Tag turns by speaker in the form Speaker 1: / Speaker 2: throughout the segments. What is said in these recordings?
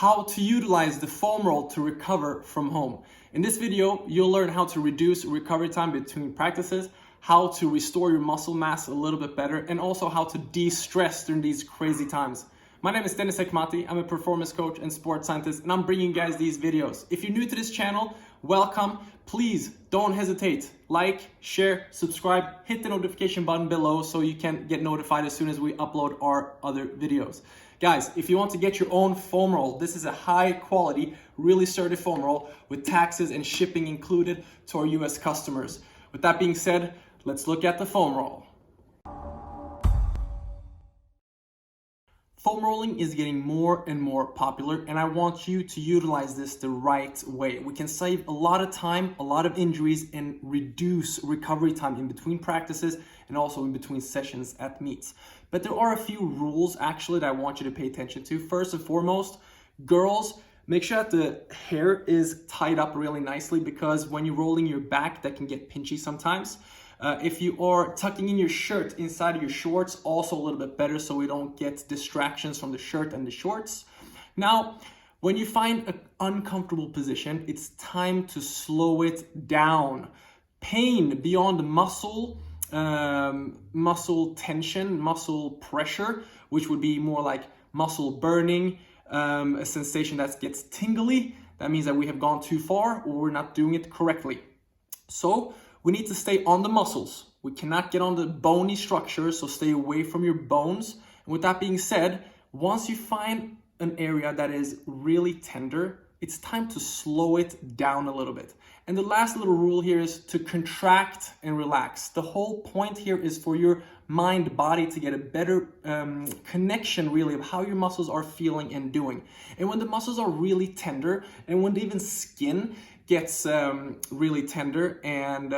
Speaker 1: how to utilize the foam roll to recover from home. In this video, you'll learn how to reduce recovery time between practices, how to restore your muscle mass a little bit better, and also how to de-stress during these crazy times. My name is Deniz. I'm a performance coach and sports scientist, and I'm bringing you guys these videos. If you're new to this channel, welcome. Please don't hesitate. Like, share, subscribe, hit the notification button below so you can get notified as soon as we upload our other videos. Guys, if you want to get your own foam roll, this is a high quality, really sturdy foam roll with taxes and shipping included to our US customers. With that being said, let's look at the foam roll. Foam rolling is getting more and more popular, and I want you to utilize this the right way. We can save a lot of time, a lot of injuries, and reduce recovery time in between practices and also in between sessions at meets. But there are a few rules actually that I want you to pay attention to. First and foremost, girls, make sure that the hair is tied up really nicely, because when you're rolling your back, that can get pinchy sometimes. If you are tucking in your shirt inside of your shorts, also a little bit better so we don't get distractions from the shirt and the shorts. Now, when you find an uncomfortable position, it's time to slow it down. Pain beyond muscle tension, muscle pressure, which would be more like muscle burning, a sensation that gets tingly. That means that we have gone too far or we're not doing it correctly. So we need to stay on the muscles. We cannot get on the bony structure, so stay away from your bones. And with that being said, once you find an area that is really tender, it's time to slow it down a little bit. And the last little rule here is to contract and relax. The whole point here is for your mind-body to get a better connection really of how your muscles are feeling and doing. And when the muscles are really tender, and when even skin gets really tender and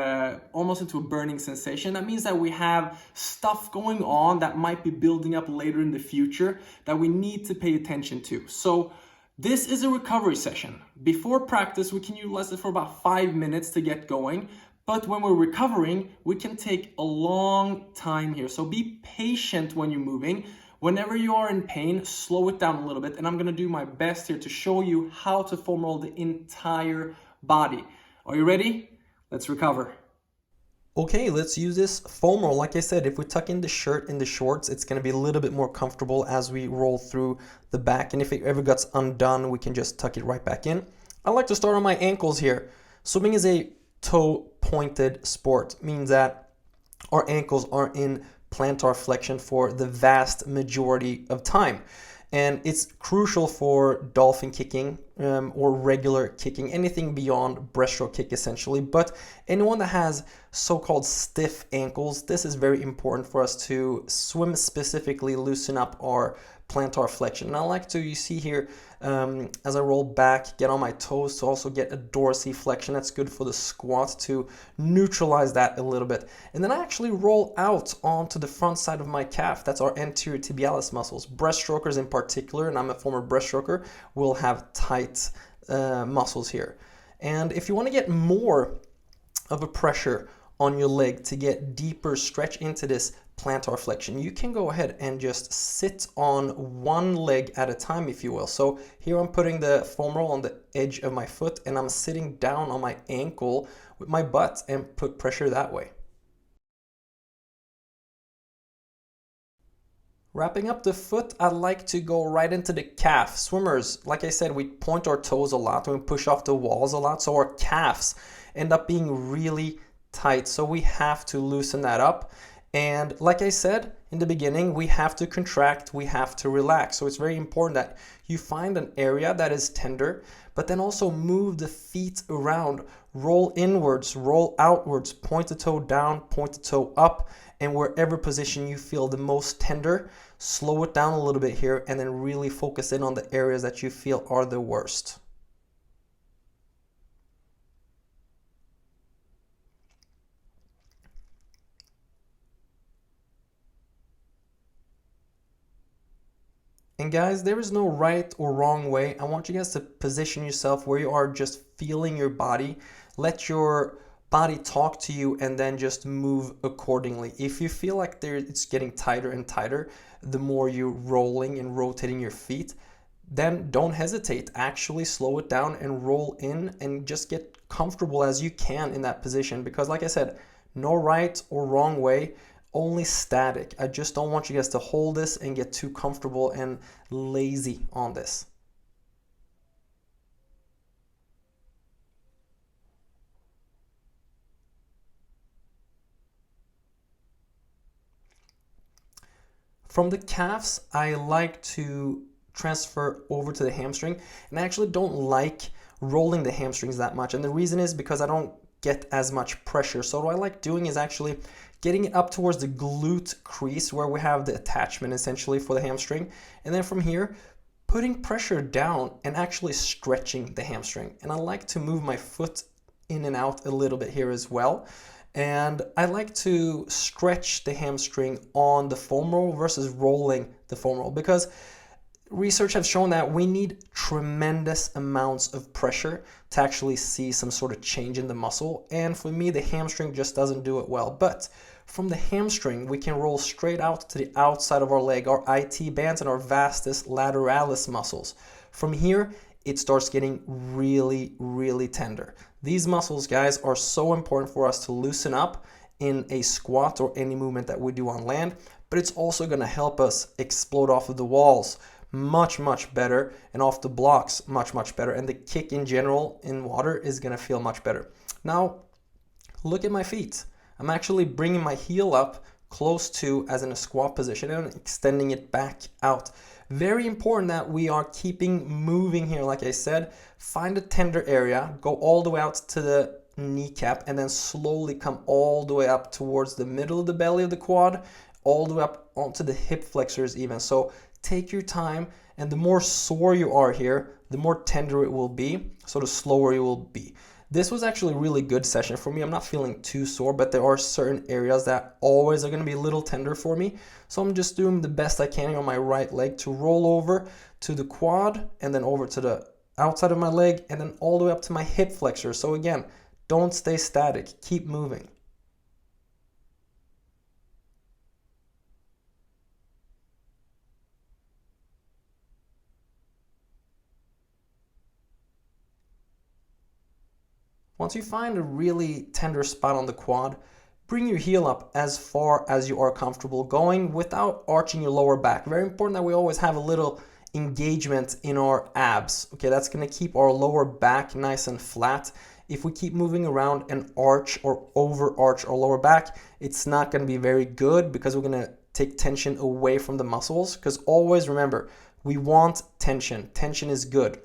Speaker 1: almost into a burning sensation, that means that we have stuff going on that might be building up later in the future that we need to pay attention to. So this is a recovery session. Before practice, we can utilize it for about 5 minutes to get going. But when we're recovering, we can take a long time here. So be patient when you're moving. Whenever you are in pain, slow it down a little bit. And I'm gonna do my best here to show you how to foam roll the entire body. Are you ready? Let's recover.
Speaker 2: Okay, let's use this foam roll. Like I said, if we tuck in the shirt and the shorts, it's going to be a little bit more comfortable as we roll through the back. And if it ever gets undone, we can just tuck it right back in. I like to start on my ankles here. Swimming is a toe-pointed sport, means that our ankles are in plantar flexion for the vast majority of time. And it's crucial for dolphin kicking or regular kicking, anything beyond breaststroke kick essentially. But anyone that has so-called stiff ankles, this is very important for us to swim specifically, loosen up our plantar flexion. And I like to, you see here, as I roll back, get on my toes to also get a DORSI flexion. That's good for the squat to neutralize that a little bit. And then I actually roll out onto the front side of my calf. That's our anterior tibialis muscles. Breaststrokers in particular, and I'm a former breaststroker, will have tight muscles here. And if you want to get more of a pressure on your leg to get deeper stretch into this plantar flexion, you can go ahead and just sit on one leg at a time, if you will. So here I'm putting the foam roll on the edge of my foot and I'm sitting down on my ankle with my butt and put pressure that way. Wrapping up the foot, I like to go right into the calf. Swimmers, like I said, we point our toes a lot and we push off the walls a lot, so our calves end up being really tight. So we have to loosen that up. And like I said in the beginning, we have to contract, we have to relax. So it's very important that you find an area that is tender, but then also move the feet around, roll inwards, roll outwards, point the toe down, point the toe up, and wherever position you feel the most tender, slow it down a little bit here and then really focus in on the areas that you feel are the worst. And guys, there is no right or wrong way. I want you guys to position yourself where you are just feeling your body. Let your body talk to you and then just move accordingly. If you feel like it's getting tighter and tighter, the more you're rolling and rotating your feet, then don't hesitate. Actually slow it down and roll in and just get comfortable as you can in that position, because like I said, no right or wrong way, only static. I just don't want you guys to hold this and get too comfortable and lazy on this. From the calves, I like to transfer over to the hamstring, and I actually don't like rolling the hamstrings that much. And the reason is because I don't get as much pressure. So what I like doing is actually getting it up towards the glute crease where we have the attachment essentially for the hamstring. And then from here, putting pressure down and actually stretching the hamstring. And I like to move my foot in and out a little bit here as well. And I like to stretch the hamstring on the foam roll versus rolling the foam roll, because research has shown that we need tremendous amounts of pressure to actually see some sort of change in the muscle. And for me, the hamstring just doesn't do it well. But from the hamstring, we can roll straight out to the outside of our leg, our IT bands and our vastus lateralis muscles. From here, it starts getting really, really tender. These muscles, guys, are so important for us to loosen up in a squat or any movement that we do on land, but it's also going to help us explode off of the walls much, much better, and off the blocks much, much better. And the kick in general in water is going to feel much better. Now, look at my feet. I'm actually bringing my heel up close to as in a squat position and extending it back out. Very important that we are keeping moving here. Like I said, find a tender area, go all the way out to the kneecap, and then slowly come all the way up towards the middle of the belly of the quad, all the way up onto the hip flexors even. So take your time, and the more sore you are here, the more tender it will be, so the slower you will be. This was actually a really good session for me. I'm not feeling too sore, but there are certain areas that always are going to be a little tender for me. So I'm just doing the best I can on my right leg to roll over to the quad and then over to the outside of my leg and then all the way up to my hip flexor. So again, don't stay static, keep moving. Once you find a really tender spot on the quad, bring your heel up as far as you are comfortable going without arching your lower back. Very important that we always have a little engagement in our abs. Okay, that's going to keep our lower back nice and flat. If we keep moving around and arch or overarch our lower back, it's not going to be very good because we're going to take tension away from the muscles. Because always remember, we want tension. Tension is good.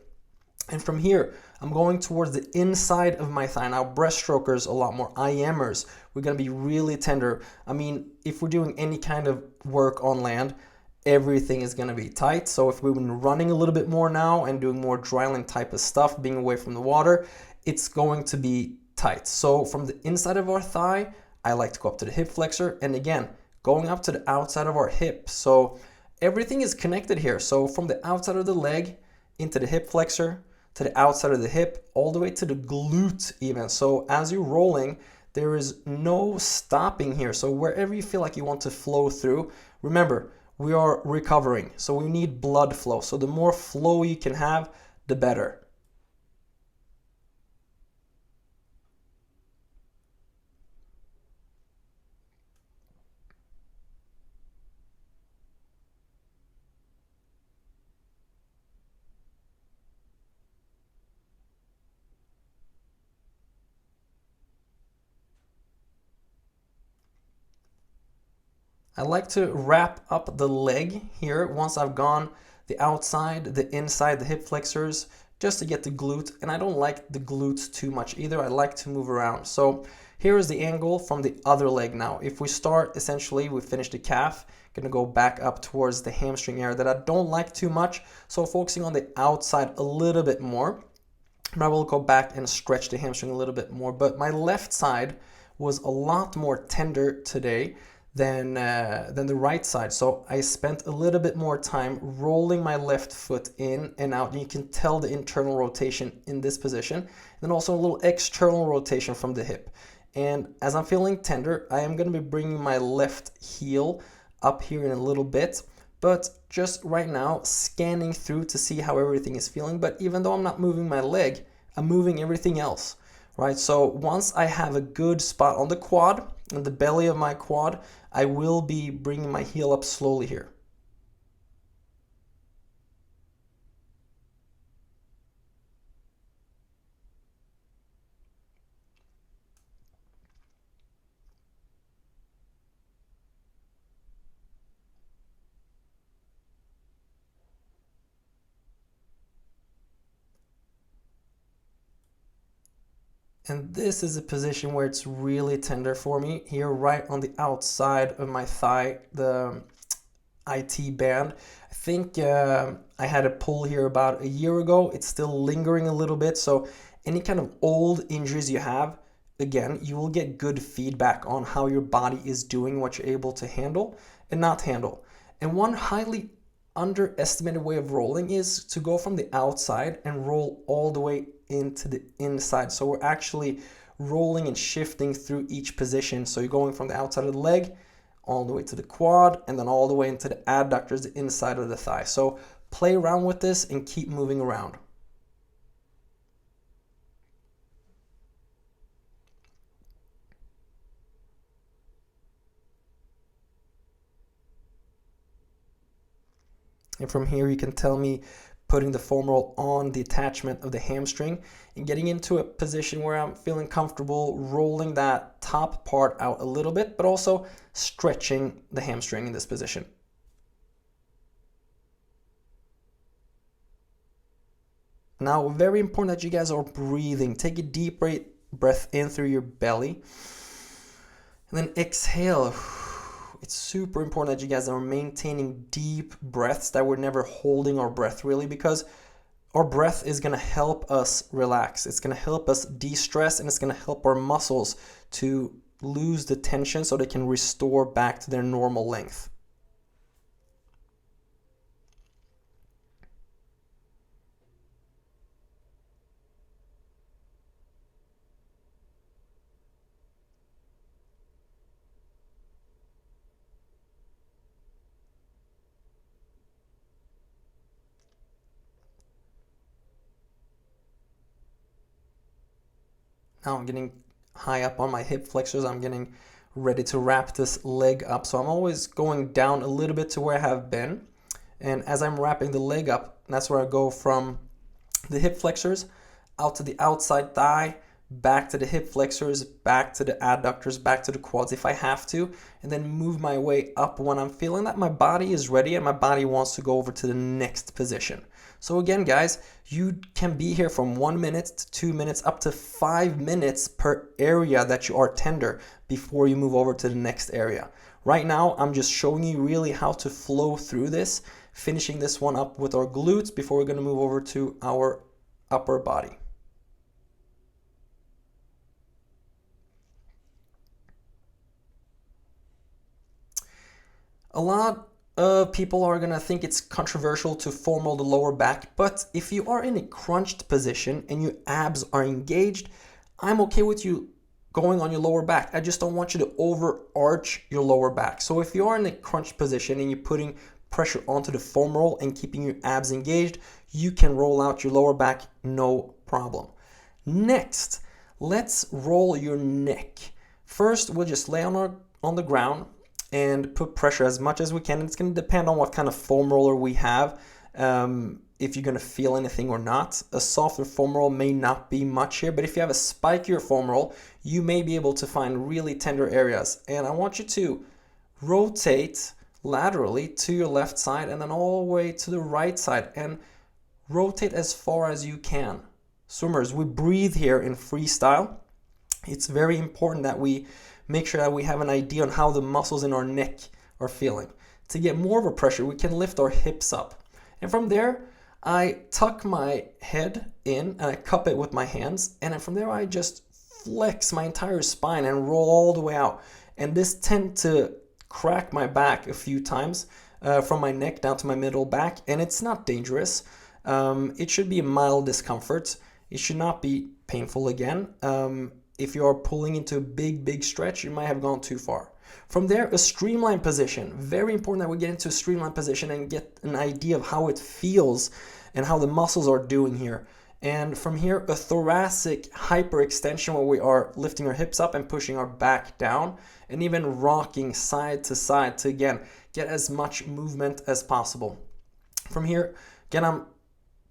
Speaker 2: And from here, I'm going towards the inside of my thigh. Now, breaststrokers, a lot more IMers, we're going to be really tender. I mean, if we're doing any kind of work on land, everything is going to be tight. So if we've been running a little bit more now and doing more dryland type of stuff, being away from the water, it's going to be tight. So from the inside of our thigh, I like to go up to the hip flexor. And again, going up to the outside of our hip. So everything is connected here. So from the outside of the leg into the hip flexor, to the outside of the hip, all the way to the glute even. So as you're rolling, there is no stopping here. So wherever you feel like you want to flow through, remember, we are recovering. So we need blood flow. So the more flow you can have, the better. I like to wrap up the leg here once I've gone the outside, the inside, the hip flexors, just to get the glute. And I don't like the glutes too much either. I like to move around. So here is the angle from the other leg now. If we start, essentially, we finish the calf, gonna go back up towards the hamstring area that I don't like too much. So focusing on the outside a little bit more. But I will go back and stretch the hamstring a little bit more. But my left side was a lot more tender today than the right side. So I spent a little bit more time rolling my left foot in and out. And you can tell the internal rotation in this position. And then also a little external rotation from the hip. And as I'm feeling tender, I am going to be bringing my left heel up here in a little bit. but just right now scanning through to see how everything is feeling. But even though I'm not moving my leg, I'm moving everything else, right? So once I have a good spot on the quad, on the belly of my quad, I will be bringing my heel up slowly here. And this is a position where it's really tender for me here, right on the outside of my thigh, the IT band. I think I had a pull here about a year ago. It's still lingering a little bit. So any kind of old injuries you have, again, you will get good feedback on how your body is doing, what you're able to handle and not handle. And one highly underestimated way of rolling is to go from the outside and roll all the way into the inside. So we're actually rolling and shifting through each position. So you're going from the outside of the leg all the way to the quad and then all the way into the adductors, the inside of the thigh. So play around with this and keep moving around. And from here you can tell me putting the foam roll on the attachment of the hamstring and getting into a position where I'm feeling comfortable rolling that top part out a little bit, but also stretching the hamstring in this position. Now, very important that you guys are breathing. Take a deep breath in through your belly and then exhale. It's super important that you guys are maintaining deep breaths, that we're never holding our breath really, because our breath is going to help us relax. It's going to help us de-stress, and it's going to help our muscles to lose the tension so they can restore back to their normal length. Now I'm getting high up on my hip flexors. I'm getting ready to wrap this leg up. So I'm always going down a little bit to where I have been. And as I'm wrapping the leg up, that's where I go from the hip flexors out to the outside thigh, back to the hip flexors, back to the adductors, back to the quads if I have to, and then move my way up when I'm feeling that my body is ready and my body wants to go over to the next position. So again, guys, you can be here from 1 minute to 2 minutes, up to 5 minutes per area that you are tender before you move over to the next area. Right now, I'm just showing you really how to flow through this, finishing this one up with our glutes before we're going to move over to our upper body. A lot of people are going to think it's controversial to foam roll the lower back, but if you are in a crunched position and your abs are engaged, I'm okay with you going on your lower back. I just don't want you to overarch your lower back. So if you are in a crunched position and you're putting pressure onto the foam roll and keeping your abs engaged, you can roll out your lower back, no problem. Next, let's roll your neck. First, we'll just lay on the ground and put pressure as much as we can. It's going to depend on what kind of foam roller we have, if you're going to feel anything or not. A softer foam roll may not be much here, but if you have a spikier foam roll, you may be able to find really tender areas. And I want you to rotate laterally to your left side and then all the way to the right side, and rotate as far as you can. Swimmers, we breathe here in freestyle. It's very important that we make sure that we have an idea on how the muscles in our neck are feeling. To get more of a pressure, we can lift our hips up. And from there, I tuck my head in and I cup it with my hands. And then from there, I just flex my entire spine and roll all the way out. And this tends to crack my back a few times from my neck down to my middle back. And it's not dangerous. It should be a mild discomfort. It should not be painful again. If you are pulling into a big stretch, you might have gone too far. From there, a streamline position. Very important that we get into a streamline position and get an idea of how it feels and how the muscles are doing here. And from here, a thoracic hyperextension where we are lifting our hips up and pushing our back down, and even rocking side to again get as much movement as possible. From here, again, I'm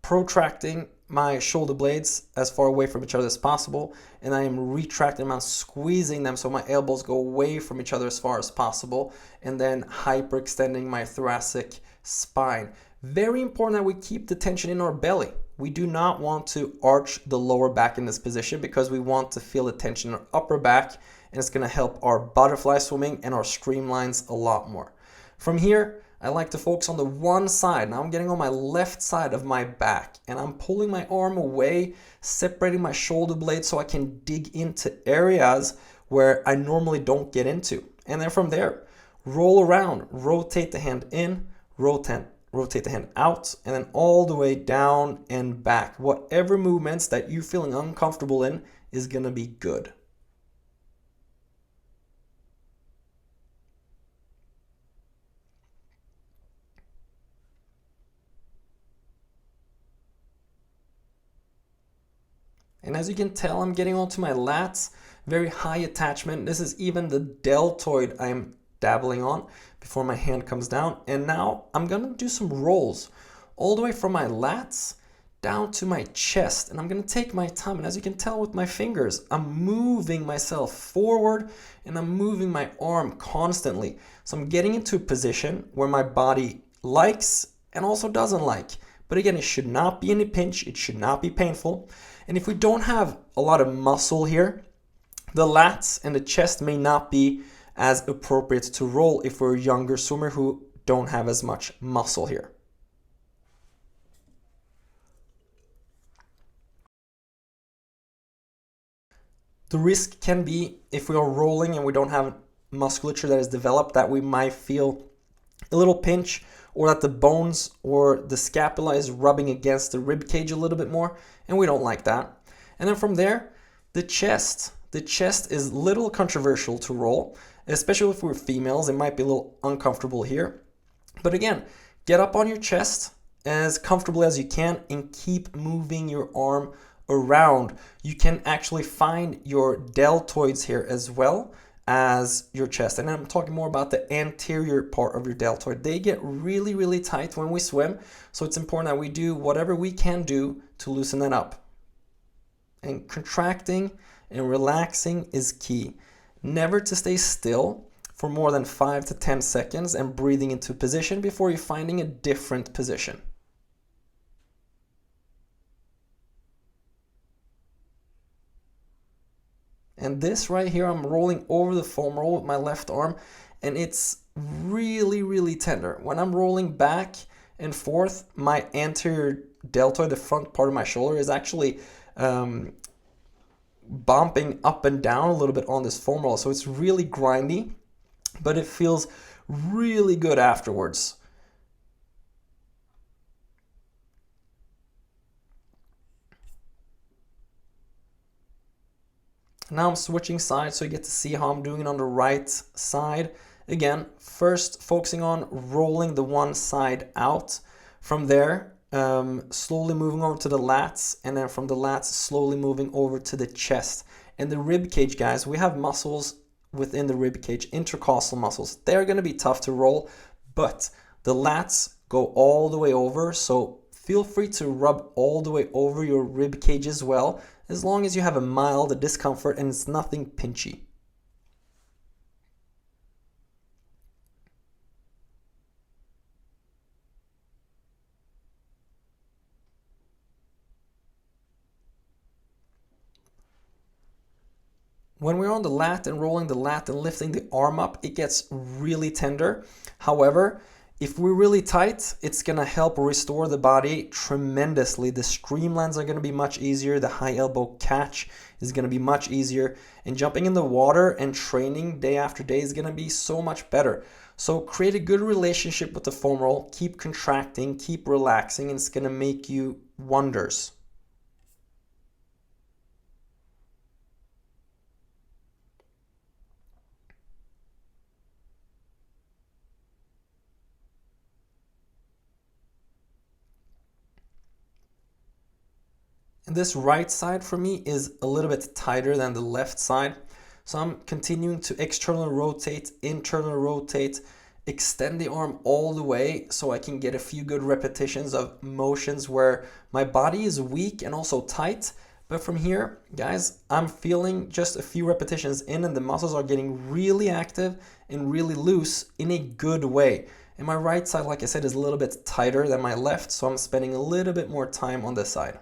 Speaker 2: protracting my shoulder blades as far away from each other as possible, and I am retracting them, I'm squeezing them so my elbows go away from each other as far as possible, and then hyperextending my thoracic spine. Very important that we keep the tension in our belly. We do not want to arch the lower back in this position because we want to feel the tension in our upper back, and it's going to help our butterfly swimming and our streamlines a lot more. From here, I like to focus on the one side. Now I'm getting on my left side of my back, and I'm pulling my arm away, separating my shoulder blades so I can dig into areas where I normally don't get into. And then from there, roll around, rotate the hand in, rotate the hand out, and then all the way down and back. Whatever movements that you're feeling uncomfortable in is going to be good. And as you can tell, I'm getting onto my lats, very high attachment. This is even the deltoid I'm dabbling on before my hand comes down. And now I'm gonna do some rolls all the way from my lats down to my chest. And I'm gonna take my time. And as you can tell with my fingers, I'm moving myself forward and I'm moving my arm constantly. So I'm getting into a position where my body likes and also doesn't like. But again, it should not be any pinch. It should not be painful. And if we don't have a lot of muscle here, the lats and the chest may not be as appropriate to roll if we're a younger swimmer who don't have as much muscle here. The risk can be if we are rolling and we don't have musculature that is developed that we might feel a little pinch, or that the bones or the scapula is rubbing against the rib cage a little bit more, and we don't like that. And then from there, the chest. The chest is a little controversial to roll, especially if we're females. It might be a little uncomfortable here. But again, get up on your chest as comfortably as you can and keep moving your arm around. You can actually find your deltoids here as well as your chest. And I'm talking more about the anterior part of your deltoid. They get really, really tight when we swim. So it's important that we do whatever we can do to loosen that up. And contracting and relaxing is key. Never to stay still for more than 5 to 10 seconds and breathing into position before you're finding a different position. And this right here, I'm rolling over the foam roll with my left arm, and it's really, really tender. When I'm rolling back and forth, my anterior deltoid, the front part of my shoulder, is actually bumping up and down a little bit on this foam roll. So it's really grindy, but it feels really good afterwards. Now I'm switching sides so you get to see how I'm doing it on the right side. Again, first focusing on rolling the one side out. From there, slowly moving over to the lats, and then from the lats, slowly moving over to the chest. And the rib cage, guys, we have muscles within the rib cage, intercostal muscles. They're going to be tough to roll, but the lats go all the way over, so feel free to rub all the way over your rib cage as well, as long as you have a mild discomfort and it's nothing pinchy. When we're on the lat and rolling the lat and lifting the arm up, it gets really tender. However, if we're really tight, it's going to help restore the body tremendously. The streamlines are going to be much easier. The high elbow catch is going to be much easier. And jumping in the water and training day after day is going to be so much better. So create a good relationship with the foam roll. Keep contracting, keep relaxing, and it's going to make you wonders. And this right side for me is a little bit tighter than the left side. So I'm continuing to externally rotate, internally rotate, extend the arm all the way so I can get a few good repetitions of motions where my body is weak and also tight. But from here, guys, I'm feeling just a few repetitions in and the muscles are getting really active and really loose in a good way. And my right side, like I said, is a little bit tighter than my left, so I'm spending a little bit more time on this side.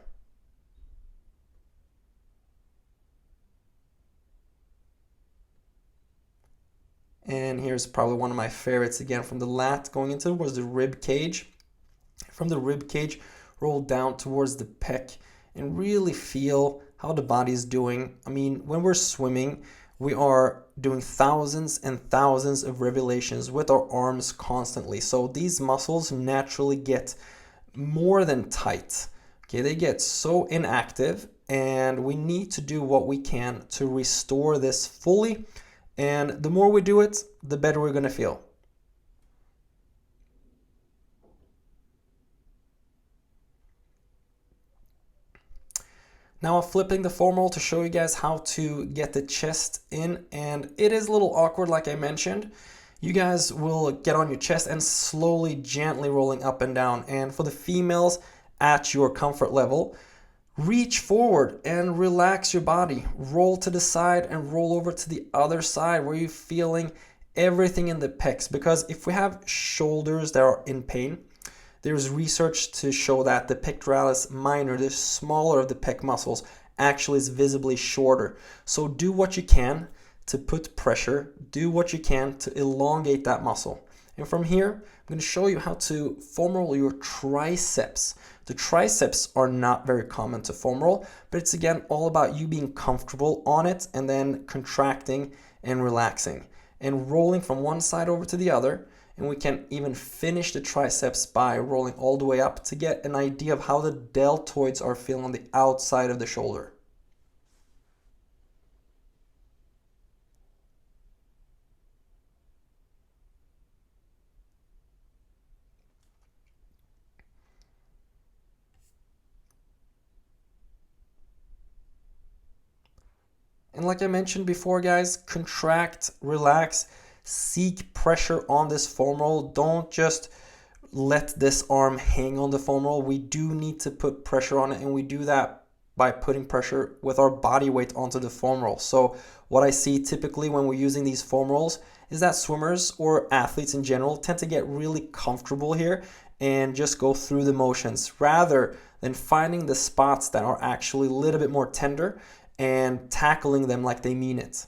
Speaker 2: And here's probably one of my favorites again from the lat going into towards the rib cage. From the rib cage, roll down towards the pec and really feel how the body is doing. I mean, when we're swimming, we are doing thousands and thousands of revolutions with our arms constantly. So these muscles naturally get more than tight. Okay, they get so inactive, and we need to do what we can to restore this fully. And the more we do it, the better we're going to feel. Now I'm flipping the foam roll to show you guys how to get the chest in, and it is a little awkward like I mentioned. You guys will get on your chest and slowly, gently rolling up and down. And for the females, at your comfort level, reach forward and relax your body. Roll to the side and roll over to the other side where you're feeling everything in the pecs. Because if we have shoulders that are in pain, there's research to show that the pectoralis minor, the smaller of the pec muscles, actually is visibly shorter. So do what you can to put pressure, do what you can to elongate that muscle. And from here, I'm going to show you how to foam roll your triceps. The triceps are not very common to foam roll, but it's again all about you being comfortable on it and then contracting and relaxing and rolling from one side over to the other. And we can even finish the triceps by rolling all the way up to get an idea of how the deltoids are feeling on the outside of the shoulder. And like I mentioned before, guys, contract, relax, seek pressure on this foam roll. Don't just let this arm hang on the foam roll. We do need to put pressure on it, and we do that by putting pressure with our body weight onto the foam roll. So what I see typically when we're using these foam rolls is that swimmers or athletes in general tend to get really comfortable here and just go through the motions rather than finding the spots that are actually a little bit more tender and tackling them like they mean it.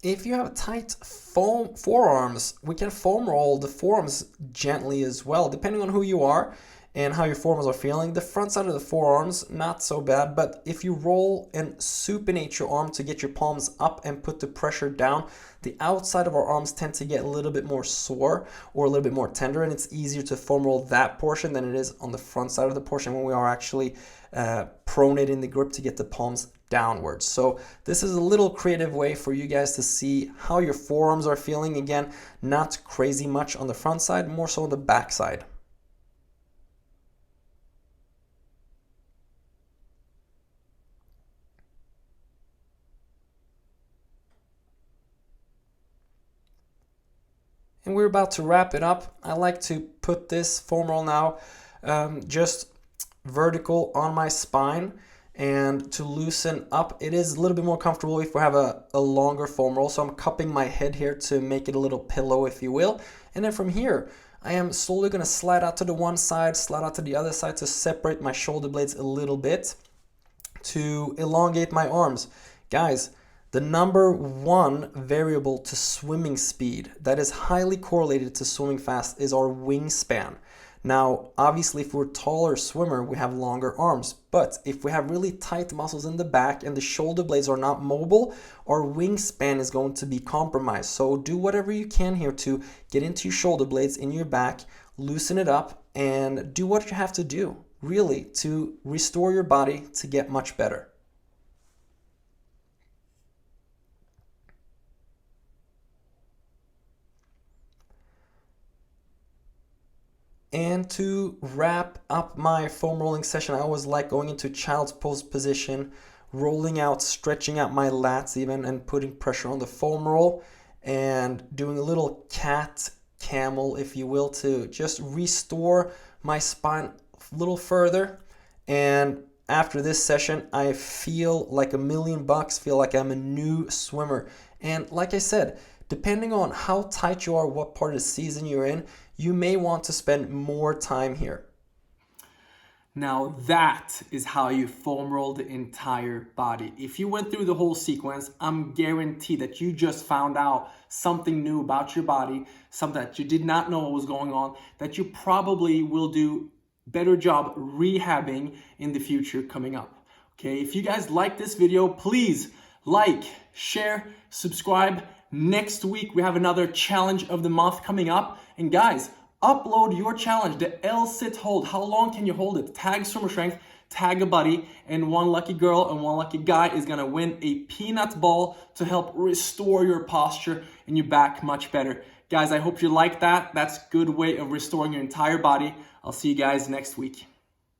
Speaker 2: If you have tight forearms, we can foam roll the forearms gently as well, depending on who you are and how your forearms are feeling. The front side of the forearms, not so bad, but if you roll and supinate your arm to get your palms up and put the pressure down, the outside of our arms tend to get a little bit more sore or a little bit more tender, and it's easier to foam roll that portion than it is on the front side of the portion when we are actually pronating the grip to get the palms downwards. So this is a little creative way for you guys to see how your forearms are feeling. Again, not crazy much on the front side, more so on the back side. And we're about to wrap it up. I like to put this foam roll now just vertical on my spine, and to loosen up, it is a little bit more comfortable if we have a longer foam roll. So I'm cupping my head here to make it a little pillow, if you will. And then from here, I am slowly going to slide out to the one side, slide out to the other side to separate my shoulder blades a little bit to elongate my arms. Guys, the number one variable to swimming speed that is highly correlated to swimming fast is our wingspan. Now, obviously, if we're a taller swimmer, we have longer arms. But if we have really tight muscles in the back and the shoulder blades are not mobile, our wingspan is going to be compromised. So do whatever you can here to get into your shoulder blades in your back, loosen it up, and do what you have to do, really, to restore your body to get much better. And to wrap up my foam rolling session, I always like going into child's pose position, rolling out, stretching out my lats even, and putting pressure on the foam roll, and doing a little cat camel, if you will, to just restore my spine a little further. And after this session, I feel like $1,000,000, feel like I'm a new swimmer. And like I said, depending on how tight you are, what part of the season you're in, you may want to spend more time here.
Speaker 1: Now that is how you foam roll the entire body. If you went through the whole sequence, I'm guaranteed that you just found out something new about your body, something that you did not know what was going on, that you probably will do better job rehabbing in the future coming up. Okay, if you guys like this video, please like, share, subscribe. Next week, we have another challenge of the month coming up. And guys, upload your challenge, the L-sit hold. How long can you hold it? Tag swimmer strength, tag a buddy, and one lucky girl and one lucky guy is gonna win a peanut ball to help restore your posture and your back much better. Guys, I hope you like that. That's a good way of restoring your entire body. I'll see you guys next week.